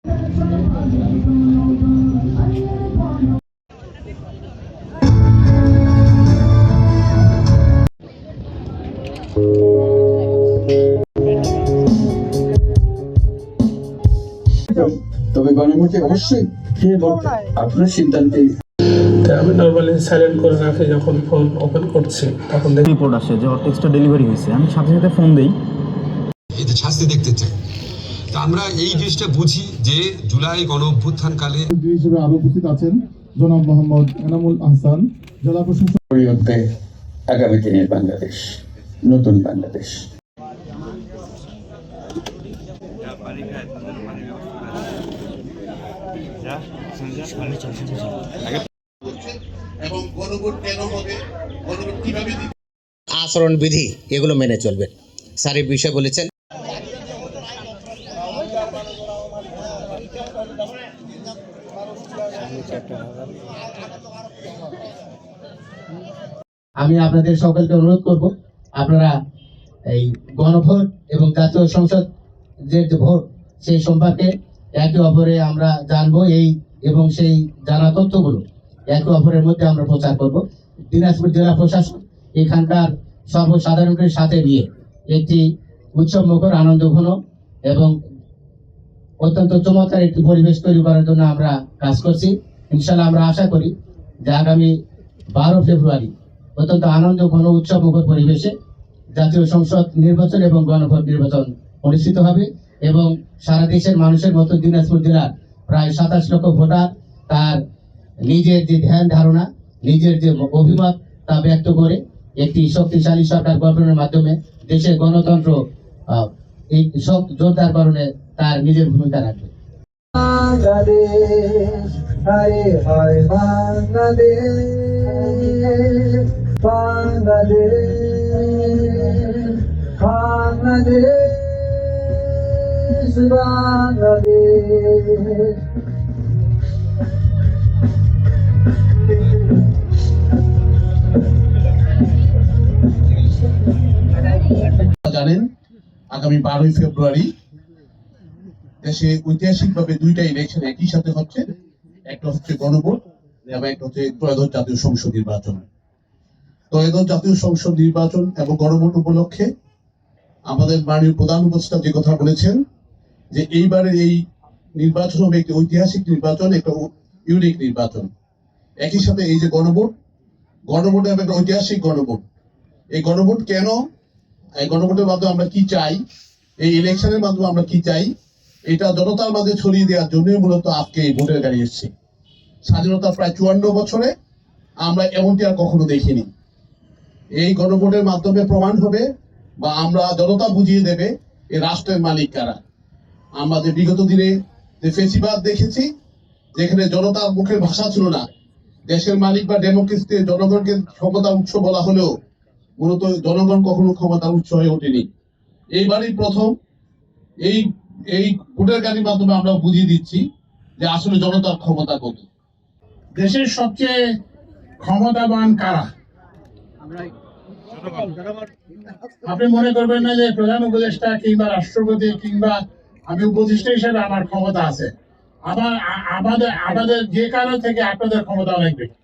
তবে গণভোটে অবশ্যই আপনার সিদ্ধান্তে আমি নরমালি সাইলেন্ট করে রাখি, যখন ফোন ওপেন করছি তখন দেখি রিপোর্ট আসে যে টেক্সটটা ডেলিভারি হয়েছে, আমি সাথে সাথে ফোন দেই। এই যে শাস্তি দেখতে চাই, তা আমরা এই জিনিসটা বুঝি যে জুলাই গণ অভ্যুত্থানকালে হিসেবে আরো উপস্থিত আছেন জনাব মোহাম্মদ এনামুল আহসান, জেলা প্রশাসক। পরিবর্তে আগামী দিনের বাংলাদেশ, নতুন বাংলাদেশ। আচরণ বিধি এগুলো মেনে চলবেন, স্যার এই বিষয়ে বলেছেন। আমি আপনাদের সকলকে অনুরোধ করব, আপনারা এই গণভোট এবং জাতীয় সংসদ যে ভোট সেই সম্পর্কে একে অপরে আমরা জানবো, এই এবং সেই জানা তথ্যগুলো একে অপরের মধ্যে আমরা প্রচার করব। দিনাজপুর জেলা প্রশাসন এখানকার সর্বসাধারণের সাথে নিয়ে একটি উৎসব মুখর, আনন্দঘন এবং অত্যন্ত চমৎকার একটি পরিবেশ তৈরি করার জন্য আমরা কাজ করছি। ইনশাল্লাহ আমরা আশা করি যে আগামী 12 ফেব্রুয়ারি অত্যন্ত আনন্দঘন উৎসব মুখর পরিবেশে জাতীয় সংসদ নির্বাচন এবং গণভোট নির্বাচন অনুষ্ঠিত হবে এবং সারা দেশের মানুষের মতো দিনাজপুর জেলার প্রায় 27 লক্ষ ভোটার তার নিজের যে ধ্যান ধারণা, নিজের যে অভিমত তা ব্যক্ত করে একটি শক্তিশালী সরকার গঠনের মাধ্যমে দেশের গণতন্ত্র এই জোরদারকরণে তার নিজের ভূমিকা রাখবে। বাংলাদেশ, হায় হায় বাংলাদেশ, বাংলাদেশ, বাংলাদেশ, বাংলাদেশ। জানেন আগামী 12 ফেব্রুয়ারি দেশে ঐতিহাসিকভাবে দুইটা ইলেকশন একই সাথে হচ্ছে, একটা হচ্ছে গণভোট এবং একটা হচ্ছে ত্রয়োদশ জাতীয় সংসদ নির্বাচন। ত্রয়োদশ জাতীয় সংসদ নির্বাচন এবং গণভোট উপলক্ষে আমাদের মাননীয় প্রধান উপদেষ্টা যে কথা বলেছেন যে এইবারের এই নির্বাচন হবে একটি ঐতিহাসিক নির্বাচন, একটা ইউনিক নির্বাচন। একই সাথে এই যে গণভোট হবে একটা ঐতিহাসিক গণভোট। এই গণভোট কেন, এই গণভোটের মাধ্যমে আমরা কি চাই, এই ইলেকশনের মাধ্যমে আমরা কি চাই, এটা জনতার মাঝে ছড়িয়ে দেওয়ার জন্যই মূলত আজকে এই ভোটের গাড়ি এসেছে। স্বাধীনতা প্রায় 54 বছরে আমরা এমনটি আর কখনো দেখিনি। এই গণভোটের মাধ্যমে প্রমাণ হবে বা আমরা জনতা বুঝিয়ে দেবে এই রাষ্ট্রের মালিক কারা। আমরা যে বিগত দিনে যে ফেসিবাদ দেখেছি, যেখানে জনতার মুখের ভাষা ছিল না, দেশের মালিক বা ডেমোক্রেসিতে জনগণকে ক্ষমতার উৎস বলা হলেও মূলত জনগণ কখনো ক্ষমতার উৎস হয়ে ওঠেনি। এইবারই প্রথম এই ভোটের গাড়ির মাধ্যমে আমরা বুঝিয়ে দিচ্ছি যে আসলে জনতার ক্ষমতা কত। দেশের সবচেয়ে ক্ষমতাবান কারা? আপনি মনে করবেন না যে প্রধান উপদেষ্টা কিংবা রাষ্ট্রপতি কিংবা আমি উপদেষ্টা হিসেবে আমার ক্ষমতা আছে। আমাদের যে কারো থেকে আপনাদের ক্ষমতা অনেক বেশি,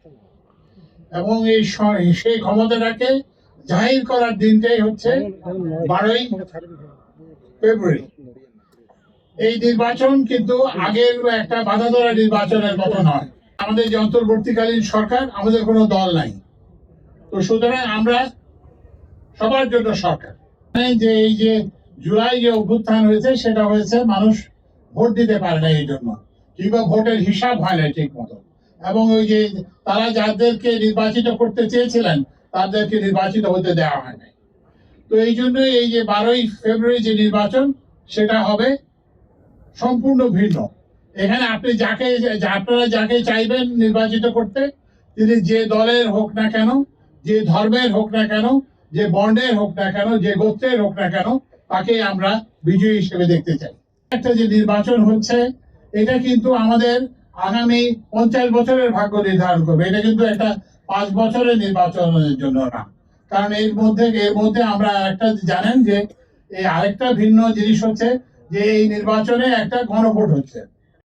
এবং সেই ক্ষমতাটাকে জাহির করার দিনটাই হচ্ছে 12 ফেব্রুয়ারি। এই নির্বাচন কিন্তু আগের একটা বাধা ধরা নির্বাচনের মতো নয়। আমাদের যে অন্তর্বর্তীকালীন সরকার, আমাদের কোনো দল নাই, তো সুতরাং আমরা সবার জন্য সরকার। যে এই যে জুলাই যে অভ্যুত্থান হয়েছে সেটা হয়েছে মানুষ ভোট দিতে পারে না এই জন্য, কিংবা ভোটের হিসাব হয় না ঠিক মতো, এবং ওই যে তারা যাদেরকে নির্বাচিত করতে চেয়েছিলেন তাদেরকে নির্বাচিত হতে দেওয়া হয় নাই। তো এই জন্যই এই যে 12 ফেব্রুয়ারি যে নির্বাচন সেটা হবে সম্পূর্ণ ভিন্ন। এখানে আপনি আপনারা যাকে চাইবেন নির্বাচিত করতে, তিনি যে দলের হোক না কেন, যে ধর্মের হোক না কেন, যে বর্ণের হোক না কেন, যে গোত্রের হোক না কেন, তাকে আমরা বিজয়ী হিসেবে দেখতে চাই। একটা যে নির্বাচন হচ্ছে এটা কিন্তু আমাদের আগামী 50 বছরের ভাগ্য নির্ধারণ করবে। এটা কিন্তু একটা 5 বছরের নির্বাচনের জন্য না, কারণ এর মধ্যে আমরা একটা জানেন যে এই আরেকটা ভিন্ন জিনিস হচ্ছে যে এই নির্বাচনে একটা গণভোট হচ্ছে।